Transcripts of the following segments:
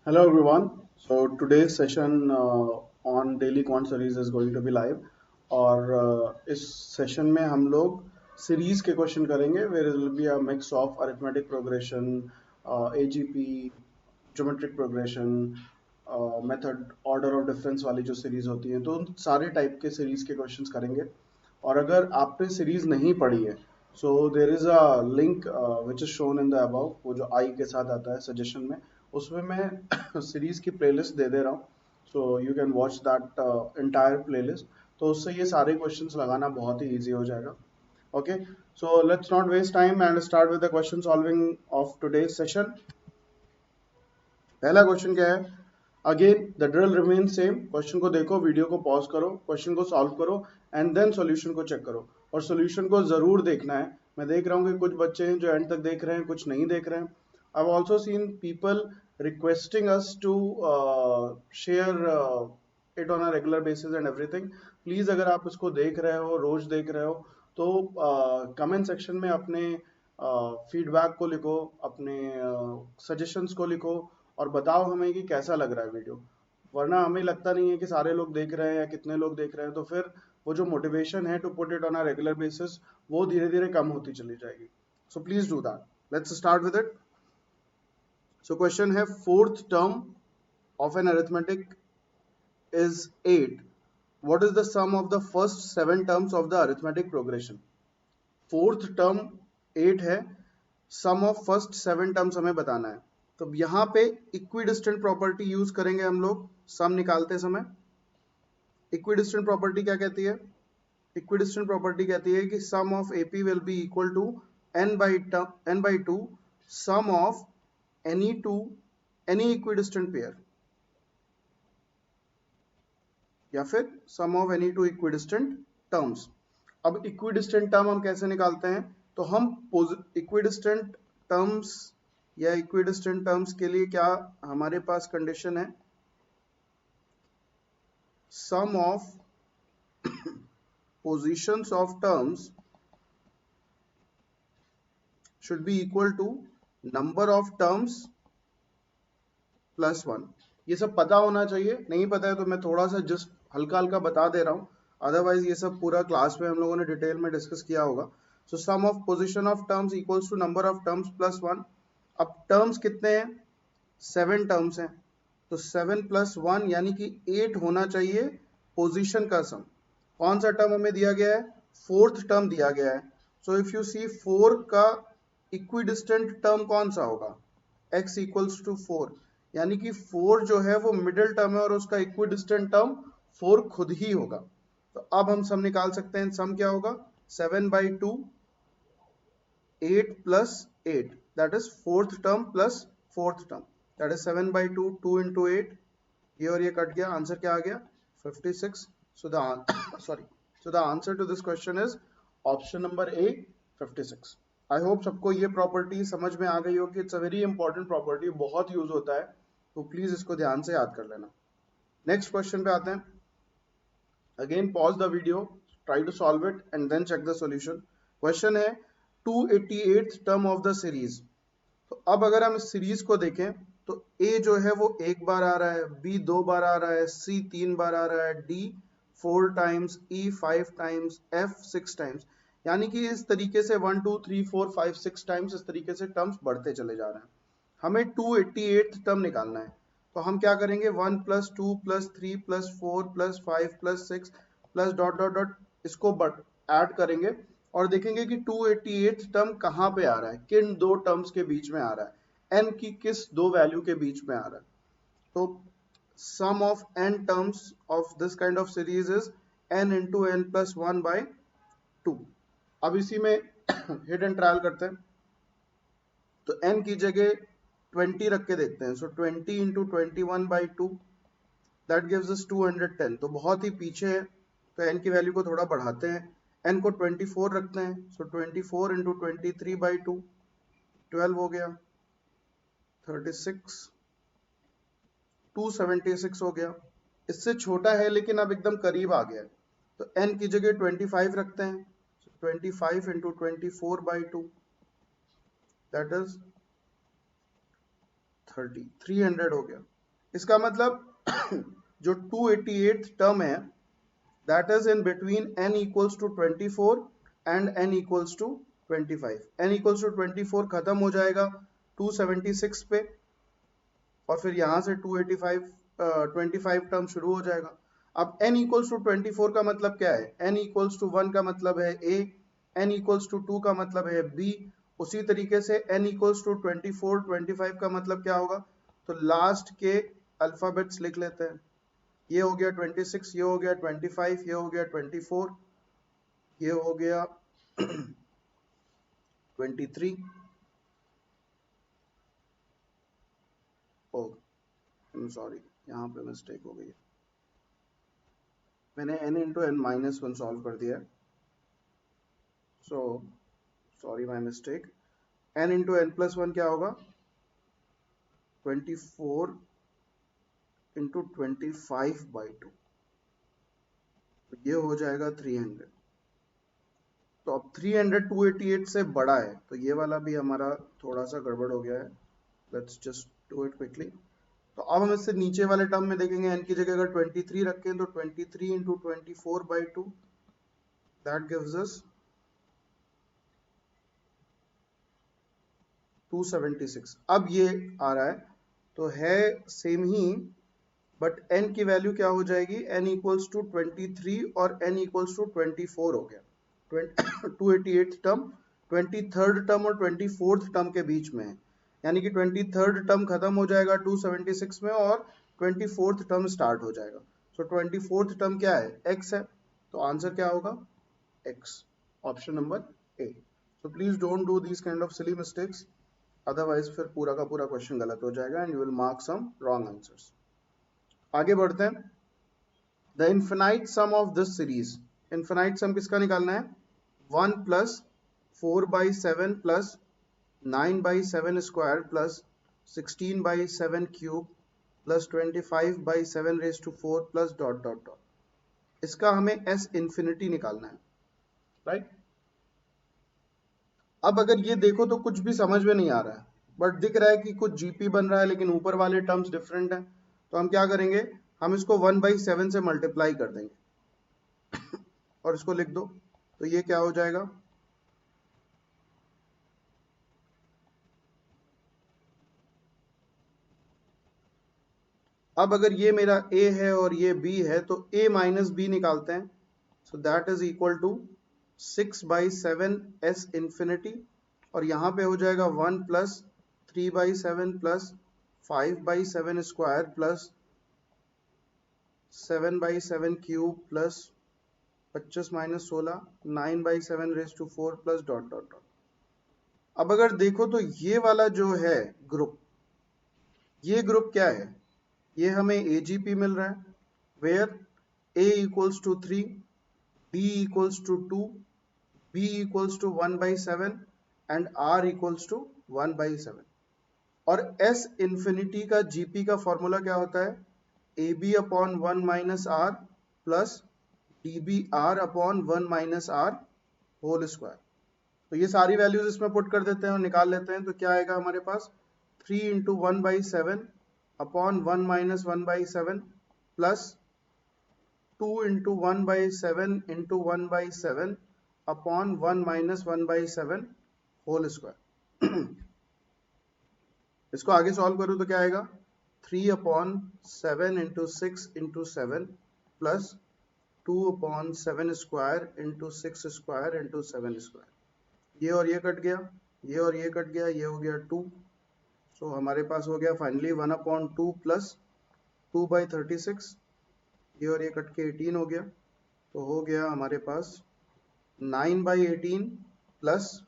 Hello everyone. So today's session on daily quant series is going to be live और इस session में हम लोग सीरीज के क्वेश्चन करेंगे where it will be a mix of arithmetic progression, AGP, geometric progression, method order of difference वाली जो series होती है तो उन सारे टाइप के सीरीज के क्वेश्चंस करेंगे। और अगर आपने सीरीज नहीं पढ़ी है so there is a link which is shown in the above, वो जो आई के साथ आता है सजेशन में, उसमें मैं सीरीज की प्लेलिस्ट दे दे रहा हूँ। सो you can watch that entire playlist. तो उससे ये सारे क्वेश्चंस लगाना बहुत ही ईजी हो जाएगा। Okay, so let's not waste time and start with the question solving of today's session. पहला क्वेश्चन क्या है? Again the drill remain same. Question को देखो, वीडियो को पॉज करो, क्वेश्चन को सॉल्व करो एंड देन सॉल्यूशन को चेक करो। और सॉल्यूशन को जरूर देखना है। मैं देख रहा हूँ कि कुछ बच्चे हैं जो एंड तक देख रहे हैं, कुछ नहीं देख रहे हैं। I have also seen people requesting us to share it on a regular basis and everything. Please अगर आप इसको देख रहे हो, रोज देख रहे हो, तो कमेंट सेक्शन में अपने फीडबैक को लिखो, अपने सजेशंस को लिखो और बताओ हमें कि कैसा लग रहा है वीडियो। वरना हमें लगता नहीं है कि सारे लोग देख रहे हैं या कितने लोग देख रहे हैं, तो फिर वो जो मोटिवेशन है to put it on a regular basis वो धीरे धीरे कम होती चली जाएगी। So please do that. Let's start with it. So question है, fourth term of an arithmetic is 8. What is the sum of the first 7 terms of the arithmetic progression? Fourth term 8 है, sum of first 7 terms हमें बताना है। तो यहाँ पे equidistant property use करेंगे हम लोग सम निकालते समय। इक्विडिस्टेंट प्रॉपर्टी क्या कहती है? इक्विडिस्टेंट प्रॉपर्टी कहती है कि sum of AP will be equal to n by 2 sum of any equidistant pair, या फिर sum of any two equidistant terms. अब इक्विडिस्टेंट टर्म हम कैसे निकालते हैं? तो हम इक्विडिस्टेंट टर्म्स या इक्विडिस्टेंट टर्म्स के लिए क्या हमारे पास कंडीशन है? Sum of positions of terms should be equal to number of terms plus 1। ये सब पता होना चाहिए। नहीं पता है तो मैं थोड़ा सा जस्ट हल्का हल्का बता दे रहा हूँ, अदरवाइज ये सब पूरा क्लास में हम लोगों ने डिटेल में डिस्कस किया होगा। So sum of position of terms equals to number of terms plus 1। अब टर्म्स कितने हैं? 7 टर्म्स हैं, तो 7 प्लस 1 यानी कि 8 होना चाहिए पोजीशन का सम। कौन सा टर्म हमें दिया गया है? फोर्थ टर्म दिया गया है। सो इफ यू सी 4 का इक्विडिस्टेंट टर्म कौन सा होगा? x इक्वल्स टू 4, यानी कि 4 जो है वो मिडिल टर्म है और उसका इक्विडिस्टेंट टर्म 4 खुद ही होगा। तो अब हम सम निकाल सकते हैं। सम क्या होगा? 7/2 8 plus 8, that is fourth term plus fourth term, that is 7/2 2 into 8, ये और ये कट गया, आंसर क्या आ गया? 56। so the sorry, so the answer to this question is option number A, 56। I hope सबको ये प्रॉपर्टी समझ में आ गई हो कि it's a very important property, बहुत यूज होता है, तो प्लीज इसको ध्यान से याद कर लेना। नेक्स्ट क्वेश्चन पे आते हैं। Again pause the video, try to solve it and then check the solution. Question है 288th term of the series. तो अब अगर हम इस सीरीज को देखें तो ए जो है वो एक बार आ रहा है, बी 2 बार आ रहा है, सी 3 बार आ रहा है, डी 4 टाइम्स, ई 5 टाइम्स, एफ 6 टाइम्स। यानी कि इस तरीके से 1 2 3 4 5 6 टाइम्स इस तरीके से टर्म्स बढ़ते चले जा रहे हैं। हमें 288th टर्म निकालना है। तो हम क्या करेंगे? 1 plus 2 plus 3 plus 4 plus 5 plus 6 plus dot dot dot, इसको ऐड करेंगे और देखेंगे कि 288th टर्म कहाँ पे आ रहा है, किन दो टर्म्स के बीच में आ रहा है, n की किस दो वैल्यू के बीच में आ रहा है। तो sum of n terms of this kind of series is n into n plus 1/2। अब इसी में हिट एंड ट्रायल करते हैं। तो n की जगह 20 रख के देखते हैं। सो 20 इंटू 21/2, दैट गिव्स अस 210। तो बहुत ही पीछे है, तो n की वैल्यू को थोड़ा बढ़ाते हैं, n को 24 रखते हैं। सो 24 इंटू 23/2, 12 हो गया, 36, 276 हो गया। इससे छोटा है लेकिन अब एकदम करीब आ गया है, तो n की जगह 25 रखते हैं। 25 इंटू 24/2, दैट इज 30, 300 हो गया। इसका मतलब जो 288th टर्म है that is in between n equals to 24 and n equals to 25. n equals to 24 खत्म हो जाएगा 276 पे और फिर यहाँ से 285 25 टर्म शुरू हो जाएगा। अब n equals to 24 का मतलब क्या है? n equals to 1 का मतलब है a, n equals to 2 का मतलब है b, उसी तरीके से n equals to 24 25 का मतलब क्या होगा? तो लास्ट के अल्फाबेट्स लिख लेते हैं। ये हो गया 26, ये हो गया 25, ये हो गया 24, ये हो गया 23। ओ सॉरी, यहाँ पे मिस्टेक हो गई है, मैंने n into n minus one solve कर दिया है, so sorry my mistake. n into n plus one क्या होगा? 24 इंटू 25/2, ये हो जाएगा 300। तो अब 300 288 से बड़ा है, तो ये वाला भी हमारा थोड़ा सा गड़बड़ हो गया है। Let's just do it quickly. तो अब हम इससे नीचे वाले टर्म में देखेंगे, n की जगह अगर 23 रखें तो 23 इंटू 24/2, दैट गिव्स अस 276। अब ये आ रहा है तो है सेम ही, बट n की वैल्यू क्या हो जाएगी? n इक्वल्स टू 23 और n इक्वल्स टू 24 हो गया। 288 टर्म 23rd टर्म और 24th टर्म के बीच में है, यानी कि 23rd टर्म खत्म हो जाएगा 276 में और 24th टर्म स्टार्ट हो जाएगा। सो 24th टर्म क्या है? x है, तो आंसर क्या होगा? x, option number A. So please don't do this kind of silly mistakes, otherwise फिर पूरा का पूरा क्वेश्चन गलत हो जाएगा and you will mark some wrong answers. आगे बढ़ते हैं। The infinite sum of this series, infinite sum किसका निकालना है? 1 plus 4/7 plus 9/7 square plus 16/7 cube plus 25/7 raise to 4 plus dot dot dot. इसका हमें s इंफिनिटी निकालना है, राइट? अब अगर ये देखो तो कुछ भी समझ में नहीं आ रहा है, बट दिख रहा है कि कुछ जीपी बन रहा है लेकिन ऊपर वाले टर्म्स डिफरेंट हैं। तो हम क्या करेंगे? हम इसको 1/7 से मल्टीप्लाई कर देंगे और इसको लिख दो, तो ये क्या हो जाएगा? अब अगर ये मेरा a है और ये b है तो a माइनस बी निकालते हैं, so that is equal to 6/7 s infinity, और यहाँ पे हो जाएगा 1 plus 3/7 plus 5/7 square plus 7/7 cube plus 25 minus 16 9/7 raise to 4 plus dot dot dot. अब अगर देखो तो ये वाला जो है ग्रुप, ये ग्रुप क्या है? ये हमें AGP मिल रहा है, where A equals to 3, B equals to 2, B equals to 1/7 and R equals to 1/7। और S इंफिनिटी का GP का फॉर्मूला क्या होता है? AB upon 1 minus R plus DBR upon 1 minus R whole square. तो ये सारी वैल्यूज इसमें पुट कर देते हैं और निकाल लेते हैं, तो क्या आएगा हमारे पास? 3 into 1/7 upon 1 minus 1/7 plus 2 into 1/7 into 1/7 upon 1 minus 1/7 whole square. इसको आगे सॉल्व करूँ तो क्या आएगा? 3/7 into 6 into 7 plus 2/7 square into 6 square into 7 square. ये और ये कट गया, ये और ये कट गया, ये हो गया 2। सो हमारे पास हो गया फाइनली 1/2 प्लस 2/36, ये और ये कट के 18 हो गया, तो हो गया हमारे पास 9/18 प्लस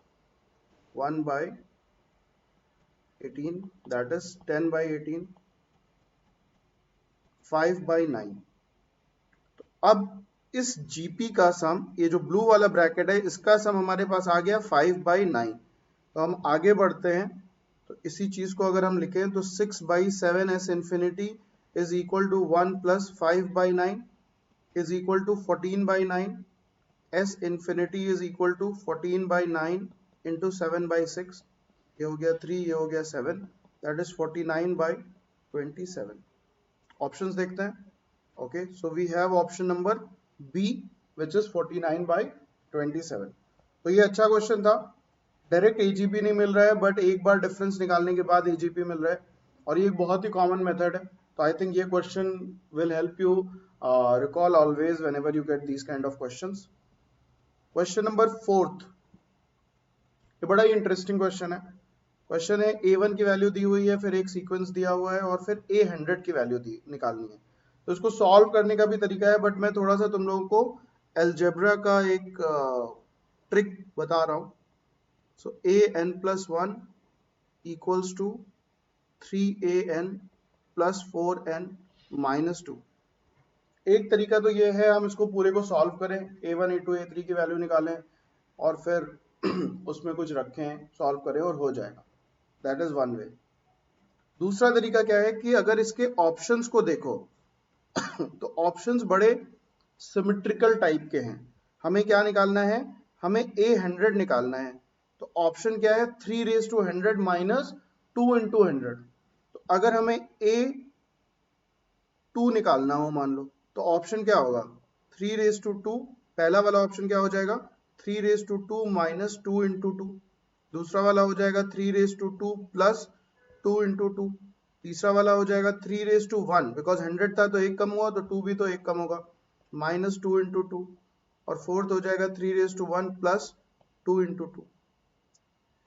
1/18, दैट इज 10/18, 5/9। तो अब इस GP का सम, ये जो ब्लू वाला ब्रैकेट है, इसका सम हमारे पास आ गया 5/9। तो हम आगे बढ़ते हैं, तो इसी चीज को अगर हम लिखें तो 6/7 s infinity is equal to 1 plus 5/9 is equal to 14/9। s infinity is equal to 14/9 into 7/6, ये हो गया 3, ये हो गया 7, दैट इज 49/27. ऑप्शंस देखते हैं. Okay, so we have option number B which is 49/27. तो ये अच्छा क्वेश्चन था. डायरेक्ट एजीपी नहीं मिल रहा है, बट एक बार डिफरेंस निकालने के बाद एजीपी मिल रहा है, और ये एक बहुत ही कॉमन मेथड है. तो आई थिंक ये question will help you recall always whenever you get these kind of questions. Question number 4, ये बड़ा ही इंटरेस्टिंग क्वेश्चन है. क्वेश्चन है A1 की वैल्यू दी हुई है, फिर एक सीक्वेंस दिया हुआ है, और फिर A100 की वैल्यू निकालनी है. तो इसको सॉल्व करने का भी तरीका है, बट मैं थोड़ा सा तुम लोगों को अलजेब्रा का एक ट्रिक बता रहा हूं. सो an+1 equals to 3an plus 4n minus 2. एक तरीका तो ये है, हम इसको पूरे को सॉल्व करें, A1 A2 A3 की वैल्यू निकालें और फिर उसमें कुछ रखें, सॉल्व करें और हो जाएगा. That is one way. दूसरा तरीका क्या है कि अगर इसके ऑप्शंस को देखो तो ऑप्शंस बड़े सिमेट्रिकल टाइप के हैं. हमें क्या निकालना है, हमें A100 निकालना है. तो ऑप्शन क्या है, 3⁻100 माइनस 2 into 100. तो अगर हमें A2 निकालना हो मान लो, तो ऑप्शन क्या होगा, 3⁻2. पहला वाला ऑप्शन क्या हो जाएगा, 3⁻2 माइनस 2 into 2. दूसरा वाला हो जाएगा 3⁻2 प्लस 2 into 2. तीसरा वाला हो जाएगा 3⁻1, बिकॉज 100 था तो एक कम हुआ, तो 2 भी तो एक कम होगा, माइनस 2 into 2. और फोर्थ हो जाएगा 3⁻1 प्लस 2 into 2.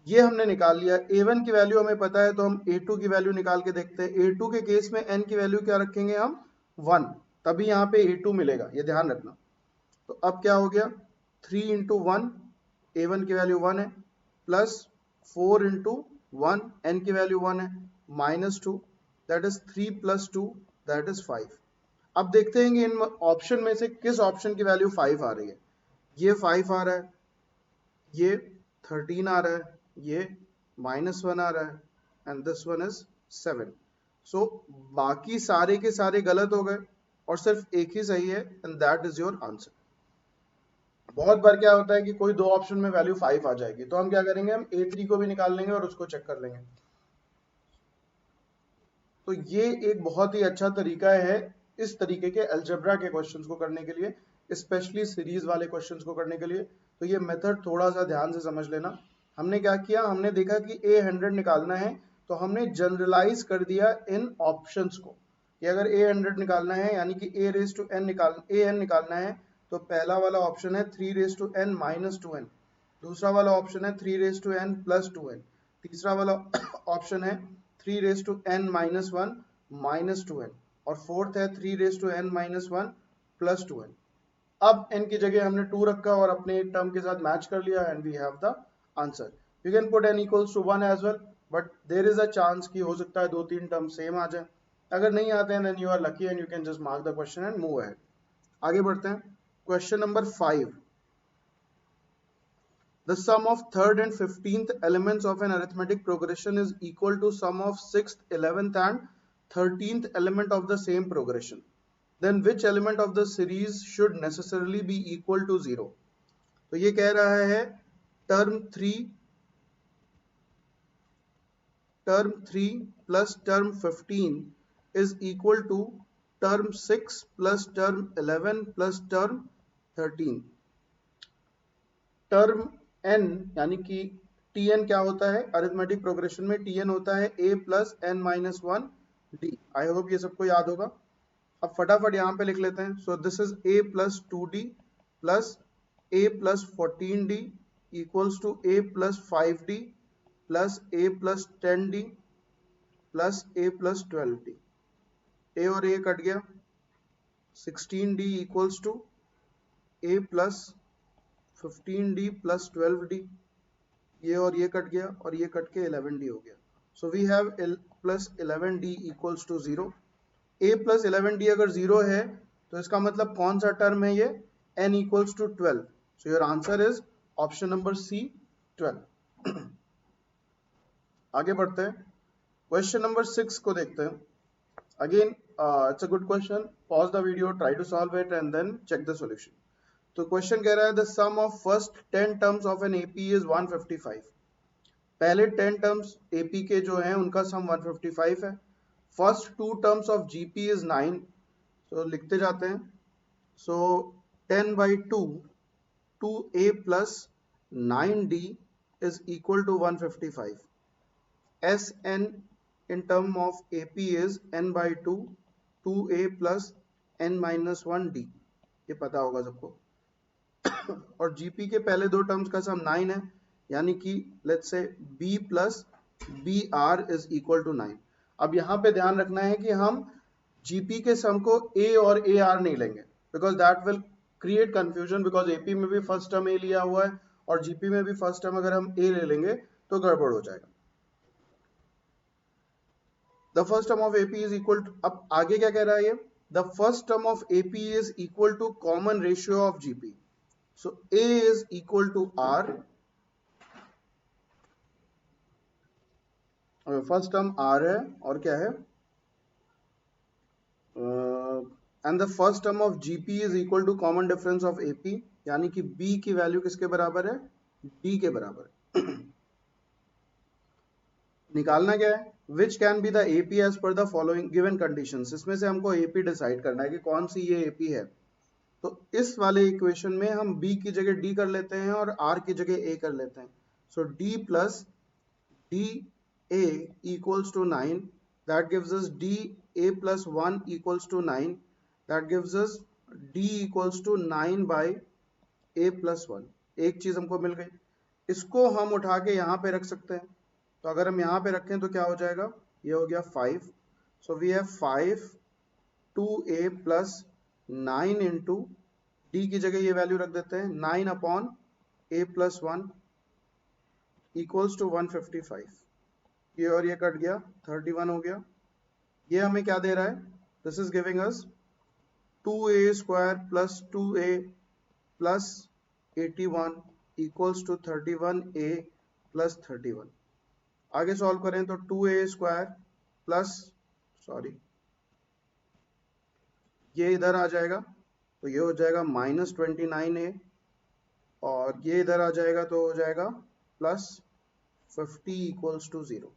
ये हमने निकाल लिया. A1 की वैल्यू हमें पता है, तो हम A2 की वैल्यू निकाल के देखते हैं. A2 के केस में n की वैल्यू क्या रखेंगे हम, 1, तभी यहाँ पे A2 मिलेगा, ये ध्यान रखना. तो अब क्या हो गया, 3 into 1, A1 की वैल्यू 1 है, प्लस 4 into 1, n की वैल्यू 1 है, minus 2, that is 3 plus 2, that is 5. अब देखते हैं कि इन ऑप्शन में से किस ऑप्शन की वैल्यू 5 आ रही है. ये 5 आ रहा है, ये 13 आ रहा है, ये -1 आ रहा है, एंड दिस वन इज 7. सो बाकी सारे के सारे गलत हो गए और सिर्फ एक ही सही है, and that is your answer. बहुत बार क्या होता है कि कोई दो ऑप्शन में वैल्यू 5 आ जाएगी, तो हम क्या करेंगे, हम A3 को भी निकाल लेंगे और उसको चेक कर लेंगे. तो ये एक बहुत ही अच्छा तरीका है इस तरीके के अलजेब्रा के क्वेश्चंस को करने के लिए, स्पेशली सीरीज वाले क्वेश्चंस को करने के लिए. तो ये मेथड थोड़ा सा ध्यान से समझ लेना. हमने क्या किया, हमने देखा कि A100 निकालना है, तो हमने जनरलाइज कर दिया इन ऑप्शंस को कि अगर A100 निकालना है, यानी कि an निकालना है, तो पहला वाला ऑप्शन है 3⁻n माइनस 2n. दूसरा वाला ऑप्शन है 3⁻n प्लस 2n. तीसरा वाला ऑप्शन है 3⁻n माइनस 1 माइनस 2n. और फोर्थ है 3⁻n माइनस 1 प्लस 2n. अब n की जगह हमने 2 रखा और अपने टर्म के साथ मैच कर लिया, and we have the answer. You can put n equals to 1 as well, but there is a chance कि हो सकता है 2-3 टर्म सेम आ जाए. अगर नहीं आते हैं, then you are lucky and you can just mark the question and move ahead. आगे बढ़ते हैं. Question number 5. The sum of third and 15th elements of an arithmetic progression is equal to sum of 6th, 11th and 13th element of the same progression. Then which element of the series should necessarily be equal to 0? तो ये कह रहा है term 3 plus term 15 is equal to term 6 plus term 11 plus term 13. Term n यानी कि Tn क्या होता है, अरिथमेटिक प्रोग्रेशन में Tn होता है a plus n minus 1 d. I hope ये सबको याद होगा. अब फटाफट यहाँ पे लिख लेते हैं. So this is a plus 2d plus a plus 14d equals to a plus 5d plus a plus 10d plus a plus 12d. a और a कट गया, 16d equals to a plus 15d plus 12d. ये और ये cut गया और ये cut के 11d हो गया. So we have plus 11d equals to 0. a प्लस 11d अगर 0 है, तो इसका मतलब कौन सा टर्म है ये, n equals to 12. So your answer is option number C, 12. आगे बढ़ते हैं. क्वेश्चन नंबर 6 को देखते हैं. Again it's a good question. Pause the video, try to solve it and then check the solution. तो क्वेश्चन कह रहा है the sum of first 10 terms of an AP is 155. पहले 10 टर्म्स एपी के जो हैं उनका सम 155 है। First 2 terms of GP is 9, सो लिखते जाते हैं। सो 10/2 2a plus 9d is equal to 155. Sn in term of AP is n/2 2a plus n minus 1d, ये पता होगा सबको। और जीपी के पहले दो टर्म्स का सम 9 है, यानी कि let's say b plus B R is equal to 9। अब यहाँ पे ध्यान रखना है कि हम जीपी के सम को a और ए आर नहीं लेंगे, because that will create confusion, because AP में भी फर्स्ट टर्म ए लिया हुआ है और जीपी में भी फर्स्ट टर्म अगर हम ए ले लेंगे तो गड़बड़ हो जाएगा। The first term of AP is equal to, अब आगे क्या कह रहा है ये, the first term of AP is equal to common ratio of GP. So A is equal to R, first term R है और क्या है, and the first term of GP is equal to common difference of AP, यानी कि B की value किसके बराबर है, डी के बराबर है। निकालना क्या है, which can be the AP as per the following given conditions. इसमें से हमको एपी डिसाइड करना है कि कौन सी ये एपी है। तो इस वाले इक्वेशन में हम b की जगह d कर लेते हैं और r की जगह a कर लेते हैं। सो d plus D a equals to 9, that gives us d a plus 1 equals to 9, that gives us d equals to 9 by a plus 1। एक चीज हमको मिल गई, इसको हम उठा के यहाँ पे रख सकते हैं। तो अगर हम यहाँ पे रखें तो क्या हो जाएगा, ये हो गया 5। So we have 5 2a plus 9 into D की जगह ये वैल्यू रख देते हैं 9 upon a plus 1 equals to 155। ये और ये कट गया, 31 हो गया। ये हमें क्या दे रहा है, this is giving us 2a square plus 2a plus 81 equals to 31a plus 31। आगे सॉल्व करें तो 2a स्क्वायर प्लस, सॉरी ये इधर आ जाएगा तो ये हो जाएगा माइनस 29a, और ये इधर आ जाएगा तो हो जाएगा plus 50 equals to 0।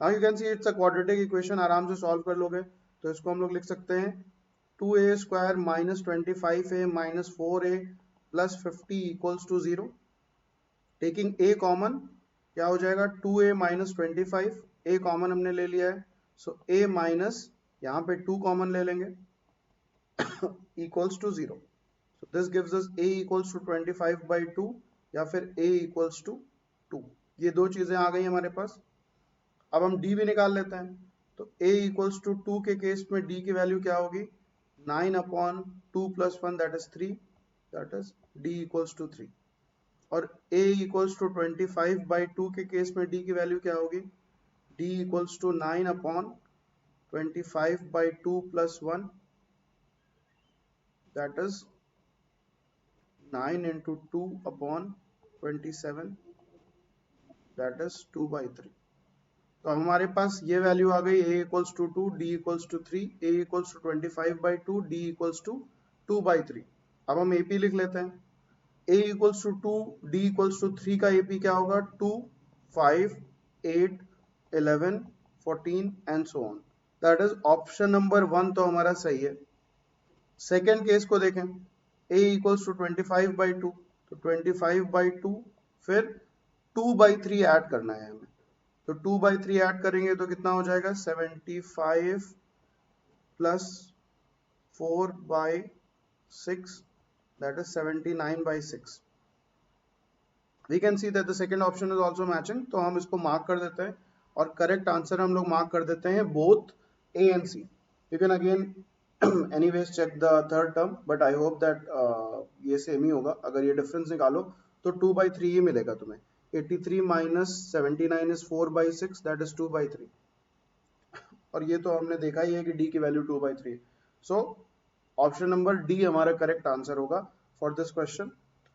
Now you can see it's a quadratic equation, आराम से सॉल्व कर लोगे। तो इसको हम लोग लिख सकते हैं 2a square minus 25a minus 4a plus 50 equals to 0। Taking a common क्या हो जाएगा, 2a माइनस 25, a कॉमन हमने ले लिया है। सो a माइनस यहाँ पे 2 कॉमन ले लेंगे equals to 0। So this gives us a equals to 25/2 या फिर a इक्वल्स टू 2। ये दो चीजें आ गई हमारे पास। अब हम d भी निकाल लेते हैं। तो a इक्वल्स टू 2 के केस में d की वैल्यू क्या होगी, 9 upon 2 plus 1 that is 3, that is d equals to 3। और a इक्वल्स टू 25/2 के केस में d की वैल्यू क्या होगी, d equals to 9 upon 25/2 plus 1 that is 9 into 2 upon 27 that is 2/3। तो हमारे पास ये वैल्यू आ गई, a equals to 2, d equals to 3, a equals to 25/2, d equals to 2/3। अब हम AP लिख लेते हैं। a equals to 2, d equals to 3 का AP क्या होगा, 2 5 8 11 14 and so on. That is option number 1 तो हमारा सही है। सेकेंड केस को देखें, a इक्वल्स टू 25/2, तो 25/2 फिर 2/3 ऐड करना है हमें। तो 2/3 ऐड करेंगे तो कितना हो जाएगा, 75 plus 4/6 that is 79/6। we can see that the second option is also matching, तो हम इसको मार्क कर देते हैं और करेक्ट आंसर हम लोग मार्क कर देते हैं both A and C। you can again anyways check the third term, but I hope that ये सेम ही होगा। अगर ये डिफरेंस निकालो तो 2/3 ही मिलेगा तुम्हें। 83 minus 79 is 4/6 that is 2/3। और ये तो हमने देखा ही है कि D की value 2/3। So option number D हमारा करेक्ट आंसर होगा for this question.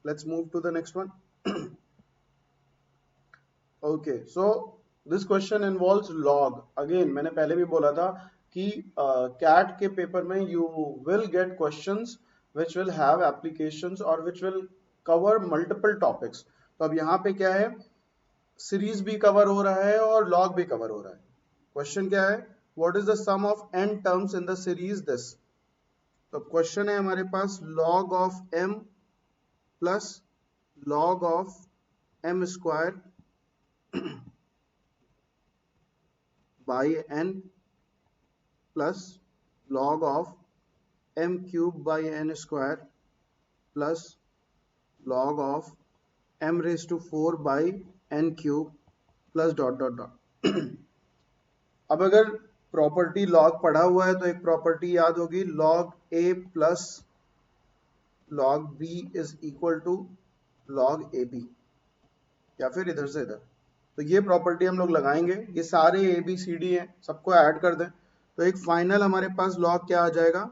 Let's move to the next one. Okay, so this question involves log. Again मैंने पहले भी बोला था कि कैट के पेपर में you will get questions which will have applications और which will cover multiple topics. तो अब यहाँ पे क्या है, सीरीज भी कवर हो रहा है और लॉग भी कवर हो रहा है। क्वेश्चन क्या है, what is the sum of n terms in the series this. तो क्वेश्चन है हमारे पास log of m plus log of m square by n plus log of m cube by n square plus log of m raise to 4 by n cube plus dot dot dot. अब अगर property log पढ़ा हुआ है तो एक property याद होगी, log a plus log b is equal to log ab, या फिर इधर से इधर। तो ये प्रॉपर्टी हम लोग लगाएंगे, ये सारे ए बी सी डी हैं, सबको ऐड कर दें तो एक फाइनल हमारे पास log क्या आ जाएगा,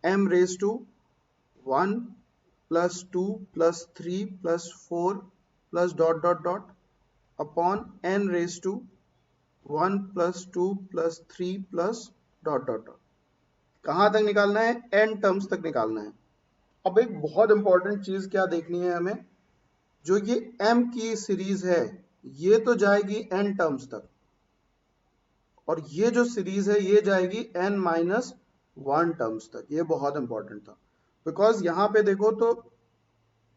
m raise to 1 plus 2 plus 3 plus 4 plus dot dot dot upon n raise to 1 plus 2 plus 3 plus dot dot dot. कहाँ तक निकालना है, n टर्म्स तक निकालना है। अब एक बहुत इंपॉर्टेंट चीज क्या देखनी है हमें, जो ये m की सीरीज है ये तो जाएगी n टर्म्स तक, और ये जो सीरीज है ये जाएगी n माइनस 1 टर्म्स तक। ये बहुत इंपॉर्टेंट था, बिकॉज यहाँ पे देखो तो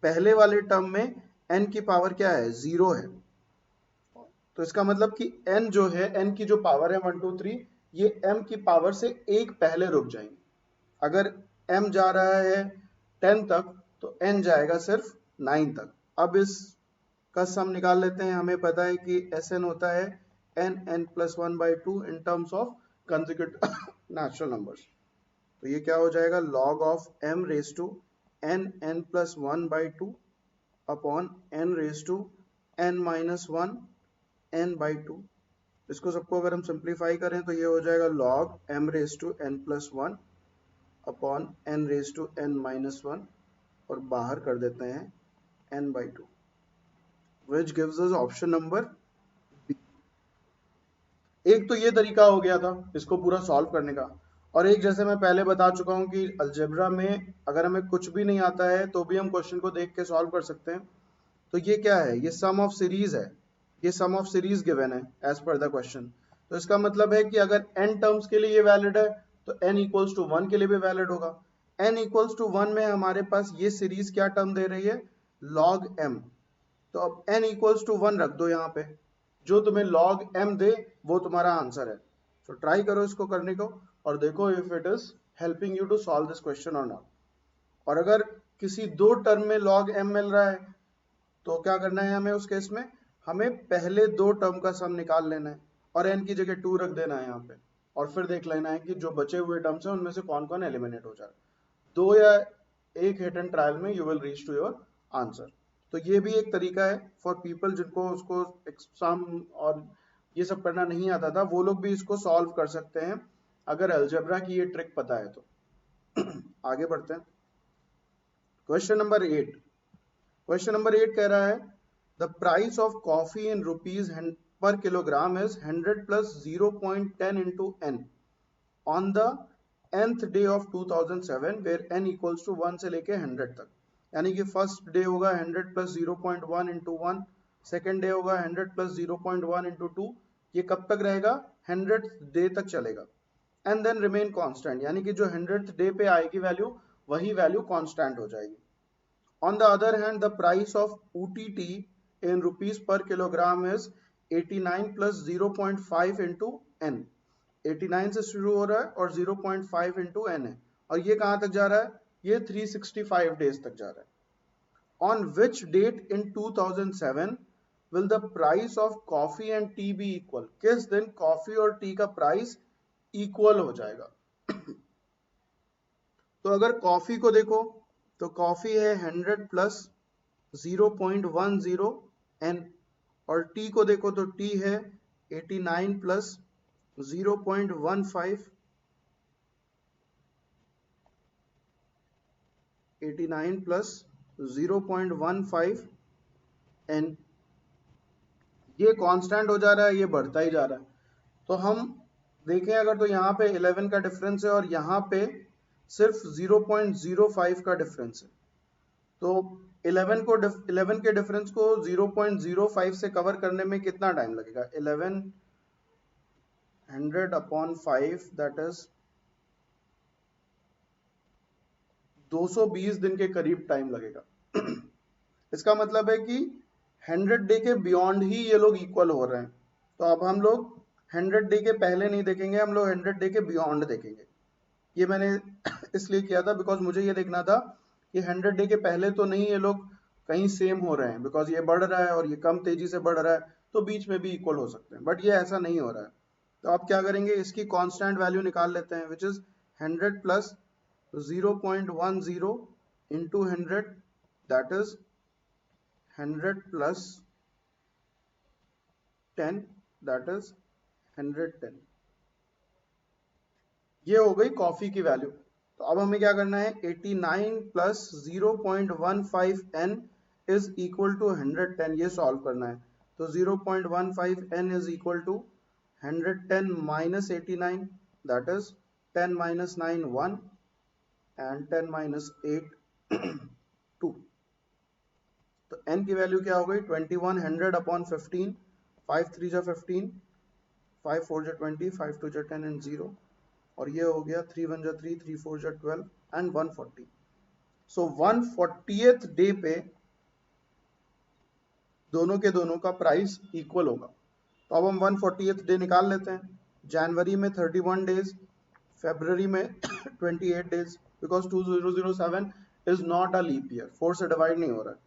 पहले वाले टर्म में n की पावर क्या है, 0 है। तो इसका मतलब कि n जो है, n की जो पावर है 1 2 3, ये m की पावर से एक पहले रुक जाएंगे। अगर m जा रहा है 10 तक तो n जाएगा सिर्फ 9 तक। अब इस का सम निकाल लेते हैं। हमें पता है कि Sn होता है n plus 1 by 2 in terms of consecutive natural numbers. तो ये क्या हो जाएगा, log of m raise to n plus 1 by 2 upon n raise to n minus 1 n by 2। इसको सबको अगर हम सिंप्लीफाई करें तो ये हो जाएगा log m raise to n plus 1 upon n raise to n minus 1, और बाहर कर देते हैं n by 2, which gives us option number B. एक तो ये तरीका हो गया था इसको पूरा सॉल्व करने का, और एक जैसे मैं पहले बता चुका हूँ कि अलजेब्रा में अगर हमें कुछ भी नहीं आता है तो भी हम क्वेश्चन को देख के सॉल्व कर सकते हैं। तो ये क्या है, ये सम ऑफ सीरीज है, ये सम ऑफ सीरीज गिवन है एज पर द क्वेश्चन। तो इसका मतलब है कि अगर n टर्म्स के लिए ये वैलिड है तो n इक्वल्स टू 1 के लिए भी वैलिड होगा। n इक्वल्स टू 1 में हमारे पास ये सीरीज क्या टर्म दे रही है, log m। तो अब n इक्वल्स टू 1 रख दो यहाँ पे, जो तुम्हें log m दे वो तुम्हारा आंसर है। तो ट्राई करो इसको करने को और देखो if it is helping you to solve this question और नॉट। और अगर किसी दो टर्म में log m मिल रहा है तो क्या करना है हमें, उस केस में हमें पहले दो टर्म का सम निकाल लेना है और n की जगह 2 रख देना है यहाँ पे, और फिर देख लेना है कि जो बचे हुए टर्म्स हैं उनमें से कौन कौन एलिमिनेट हो जाए। 2 या 1 हिट एंड ट्रायल में you will reach to your answer. तो ये भी एक तरीका है फॉर पीपल जिनको उसको एग्जाम और ये सब करना नहीं आता था, वो लोग भी इसको सॉल्व कर सकते हैं अगर अलजेब्रा की ये ट्रिक पता है तो। आगे बढ़ते हैं, क्वेश्चन नंबर 8। क्वेश्चन नंबर 8 कह रहा है the price of coffee in rupees per kilogram is 100 plus 0.10 into n on the nth day of 2007 where n equals to 1 से लेके 100 तक। यानी कि फर्स्ट डे होगा 100 प्लस 0.1 इंटू 1, सेकेंड डे होगा 100 प्लस 0.1 इंटू 2। ये कब तक रहेगा, 100th डे तक चलेगा। एंड देन रिमेन कांस्टेंट, यानी कि जो 100th डे पे आएगी वैल्यू वही वैल्यू कांस्टेंट हो जाएगी। On the other hand, the price of OTT in rupees per kilogram is 89 plus 0.5 into n। 89 से शुरू हो रहा है और 0.5 into n है, और ये कहाँ तक जा रहा है, ये 365 डेज तक जा रहा है। On which date in 2007 will the price of coffee and tea be equal? किस दिन कॉफी और टी का प्राइस इक्वल हो जाएगा। तो अगर कॉफी को देखो तो कॉफी है 100 प्लस 0.10 n, और टी को देखो तो टी है 89 प्लस 0.15 89 प्लस 0.15 n। ये कांस्टेंट हो जा रहा है, ये बढ़ता ही जा रहा है। तो हम देखें अगर तो यहाँ पे 11 का डिफरेंस है और यहाँ पे सिर्फ 0.05 का डिफरेंस है। तो 11 के डिफरेंस को 0.05 से कवर करने में कितना टाइम लगेगा? 1100 अपॉन 5 दैट इज 220 दिन के करीब टाइम लगेगा। इसका मतलब है कि 100 डे के बियॉन्ड ही ये लोग इक्वल हो रहे हैं। तो अब हम लोग 100 डे के पहले नहीं देखेंगे, हम लोग 100 डे के बियॉन्ड देखेंगे। ये मैंने इसलिए किया था बिकॉज मुझे ये देखना था कि 100 डे के पहले तो नहीं ये लोग कहीं सेम हो रहे हैं, बिकॉज ये बढ़ रहा है और ये कम तेजी से बढ़ रहा है, तो बीच में भी इक्वल हो सकते हैं, बट ये ऐसा नहीं हो रहा है। तो आप क्या करेंगे, इसकी कांस्टेंट वैल्यू निकाल लेते हैं, which is 100 plus 0.10 into 100 that is 100 plus 10 that is 110। ये हो गई कॉफी की वैल्यू। तो अब हमें क्या करना है, 89 plus 0.15 n is equal to 110, ये सॉल्व करना है। तो 0.15 n is equal to 110 minus 89 that is 10 minus 9 1 and 10 minus 8 2। तो n की वैल्यू क्या हो गई, 2100 अपॉन 15, 5 3 जा 15, 5 4 जा 20, 5 2 जा 10 एंड 0, और ये हो गया 3 1 जा 3, 3 4 जा 12 एंड 140। सो 140th डे पे दोनों के दोनों का प्राइस इक्वल होगा। तो अब हम 140th डे निकाल लेते हैं। जनवरी में 31 डेज, फरवरी में 28 days, because 2007 is not a leap year, 4 से डिवाइड नहीं हो रहा है।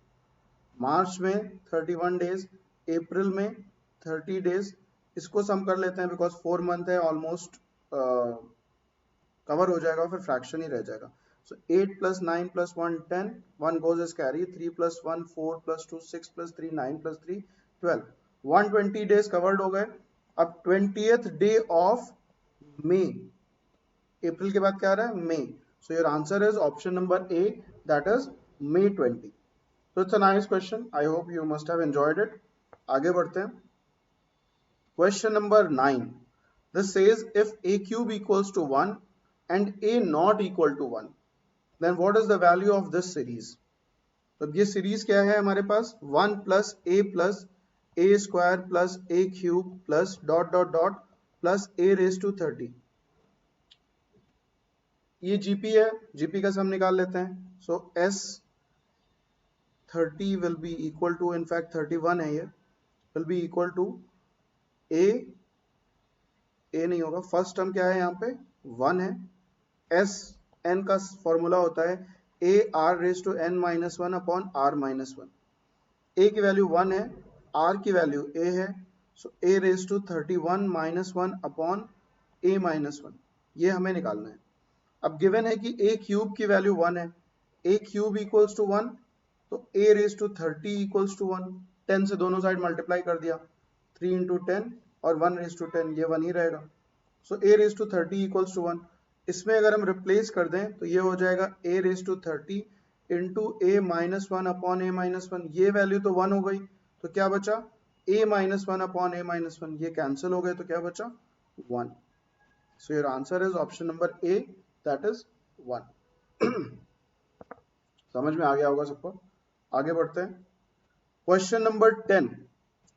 मार्च में 31 डेज, अप्रैल में 30 डेज, इसको सम कर लेते हैं बिकॉज 4 मंथ है, ऑलमोस्ट कवर हो जाएगा, फिर फ्रैक्शन ही रह जाएगा। So 8 plus 9 plus 1 10, 1 goes as carry, 3 plus 1 4 plus 2 6 plus 3 9 plus 3 12, 120 days covered हो गए। अब 20th डे ऑफ मई, अप्रैल के बाद क्या आ रहा है, मई। So your answer is option number A that is May 20। So it's a nice question. I hope you must have enjoyed it. आगे बढ़ते हैं। Question number 9. This says if a cube equals to 1 and a not equal to 1, then what is the value of this series? तो ये series क्या है हमारे पास, 1 plus a square plus a cube plus dot dot dot plus a raise to 30। ये GP है, GP का सम निकाल लेते हैं। सो s 30 will be equal to, in fact 31 है ये, will be equal to a नहीं होगा, फर्स्ट टर्म क्या है यहाँ पे 1 है, s n का फॉर्मूला होता है a r raise to n minus 1 upon r minus 1। a की वैल्यू 1 है, r की वैल्यू a है, so a raise to 31 minus 1 upon a minus 1, ये हमें निकालना है। अब गिवन है कि a क्यूब की वैल्यू 1 है, a क्यूब इक्वल्स टू 1, तो a raise to 30 equals to 1, 10 से दोनों साइड मल्टीप्लाई कर दिया, 3 इंटू 10 और 1 रेज टू 10, ये 1 ही रहेगा। So a raise to 30 equals to 1, इसमें अगर हम रिप्लेस कर दें तो ये हो जाएगा a raise to 30 into a minus 1 upon a minus 1, ये वैल्यू तो 1 हो गई, तो क्या बचा a minus 1 upon a minus 1, ये कैंसिल हो गए, तो क्या बचा 1। सो your answer is option number A that is 1। समझ में आ गया होगा सबको। आगे बढ़ते हैं। क्वेश्चन नंबर 10,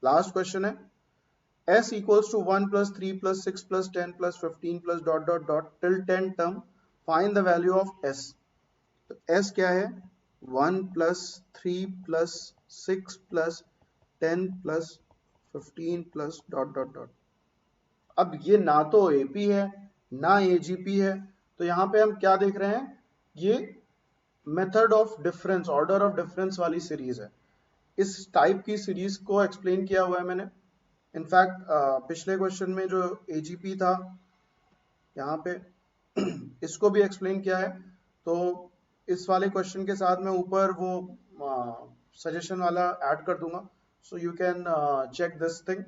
लास्ट क्वेश्चन है। s equals to 1 plus 3 plus 6 plus 10 plus 15 plus dot dot dot till 10 term, find the value of s। तो s क्या है, 1 plus 3 plus 6 plus 10 plus 15 plus dot dot dot। अब ये ना तो AP है ना AGP है, तो यहाँ पे हम क्या देख रहे हैं, ये method of difference, order of difference वाली सीरीज है। इस टाइप की सीरीज को एक्सप्लेन किया हुआ है मैंने। इनफैक्ट पिछले क्वेश्चन में जो AGP था यहाँ पे इसको भी एक्सप्लेन किया है। तो इस वाले क्वेश्चन के साथ मैं ऊपर वो सजेशन वाला ऐड कर दूंगा, so you can check this thing.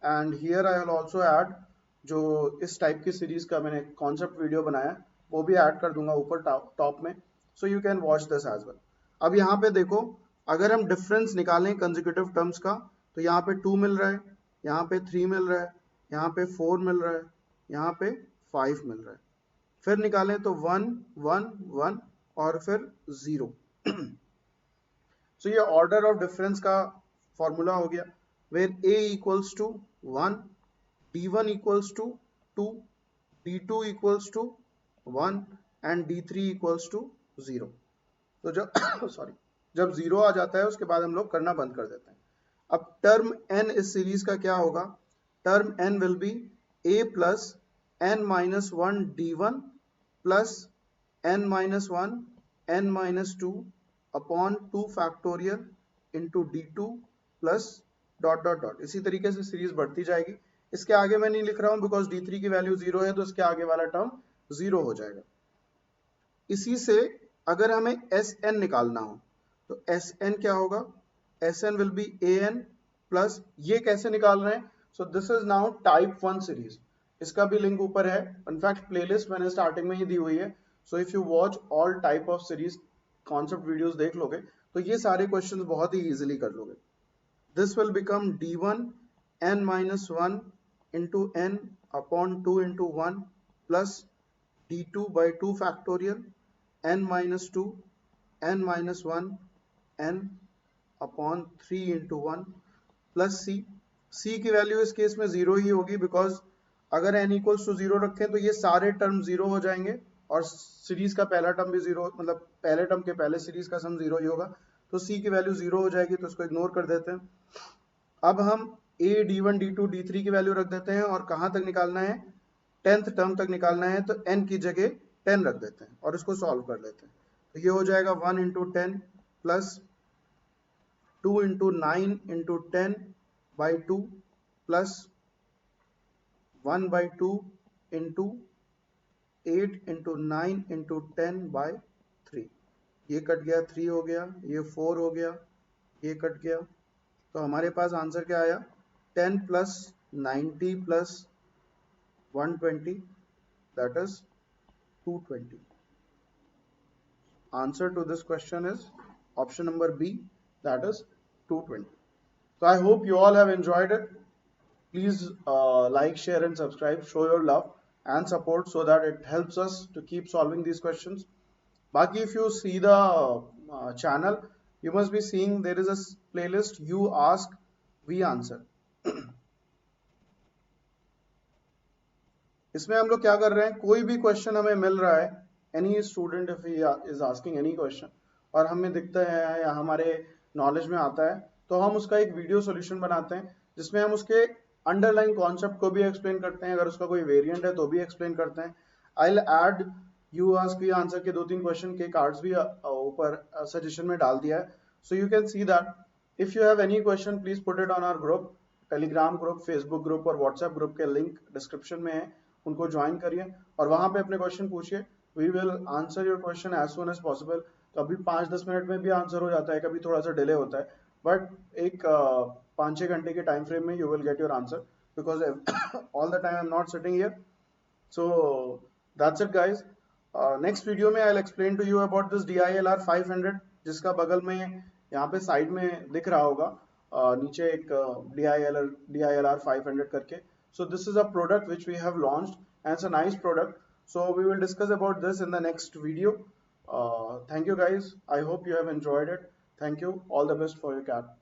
And here I will also add जो इस टाइप की सीरीज का मैंने कॉन्सेप्ट वीडियो बनाया वो भी ऐड कर दूंगा ऊपर टॉप में, so you can watch this as well. अब यहाँ पे देखो, अगर हम डिफरेंस निकालें कंसेक्यूटिव टर्म्स का, तो यहाँ पे 2 मिल रहा है, यहाँ पे 3 मिल रहा है, यहाँ पे 4 मिल रहा है, यहाँ पे 5 मिल रहा है। फिर निकालें तो 1 1 1 और फिर 0। सो ये ऑर्डर ऑफ डिफरेंस का फॉर्मूला हो गया, where a equals to 1, d1 equals to 2, d2 equals to 1 and d3 equals to 0। तो जब सॉरी जब 0 आ जाता है उसके बाद हम लोग करना बंद कर देते हैं। अब टर्म n इस सीरीज का क्या होगा, term n will be a plus n minus 1 d1 plus n minus 1 n minus 2 upon 2 factorial into d2 plus dot dot dot. इसी तरीके से सीरीज बढ़ती जाएगी। इसके आगे मैं नहीं लिख रहा हूं बिकॉज d3 की वैल्यू 0 है, तो इसके आगे वाला टर्म 0 हो जाएगा। इसी से अगर हमें Sn निकालना हो तो Sn क्या होगा, Sn will be an plus, ये कैसे निकाल रहे हैं, so this is now type 1 series. इसका भी लिंक ऊपर है, इनफैक्ट प्लेलिस्ट मैंने स्टार्टिंग में ही दी हुई है। So if you watch all type of series concept videos देख लोगे तो ये सारे क्वेश्चंस बहुत ही इजीली कर लोगे। This will become d1 n minus 1 into n upon 2 into 1 plus d2 by 2 factorial n minus 2 n minus 1 n upon 3 into 1 plus c की value इस केस में 0 ही होगी बिकॉज अगर n इक्वल्स टू 0 रखें तो ये सारे टर्म 0 हो जाएंगे और सीरीज का पहला टर्म भी 0, मतलब पहले टर्म के पहले सीरीज का सम 0 ही होगा, तो c की वैल्यू 0 हो जाएगी, तो इसको इग्नोर कर देते हैं। अब हम a d1 d2 d3 की वैल्यू रख देते हैं और कहां तक निकालना है, 10th टर्म तक निकालना है, तो n की जगह 10 रख देते हैं और इसको सॉल्व कर लेते हैं। तो ये हो जाएगा 1 into 10 plus 2 into 9 into 10 by 2 plus 1 by 2 into 8 into 9 into 10 by 3। ये कट गया, 3 हो गया, ये 4 हो गया, ये कट गया, तो हमारे पास आंसर क्या आया, 10 plus 90 plus 120 that is 220। Answer to this question is option number B, that is 220. So I hope you all have enjoyed it. Please like, share and subscribe, show your love and support so that it helps us to keep solving these questions. Baki, if you see the channel, you must be seeing there is a playlist, you ask, we answer. इसमें हम लोग क्या कर रहे हैं, कोई भी question हमें मिल रहा है, any student if he is asking any question और हमें दिखता है या हमारे नॉलेज में आता है, तो हम उसका एक वीडियो सॉल्यूशन बनाते हैं जिसमें हम उसके अंडरलाइन कॉन्सेप्ट को भी एक्सप्लेन करते हैं, अगर उसका कोई वेरिएंट है तो भी एक्सप्लेन करते हैं। I will add you ask we answer के 2-3 क्वेश्चन के कार्ड्स भी ऊपर सजेशन में डाल दिया है, so you can see that. If you have any question please put it on our group, Telegram group, Facebook group और व्हाट्सएप ग्रुप के लिंक डिस्क्रिप्शन में है, उनको ज्वाइन करिए और वहां पे अपने क्वेश्चन पूछिए। We will answer your question as soon as possible. कभी 5-10 मिनट में भी आंसर हो जाता है, कभी थोड़ा सा डिले होता है, बट एक 5-6 घंटे के टाइम फ्रेम में you will get your answer because all the time I am not sitting here. So that's it guys. Next video में I will explain to you about this DILR 500, जिसका बगल में यहाँ पे साइड में दिख रहा होगा नीचे एक DILR 500 करके। So this is a product which we have launched and it's a nice product. So we will discuss about this in the next video. Thank you guys. I hope you have enjoyed it. Thank you. All the best for your CAT.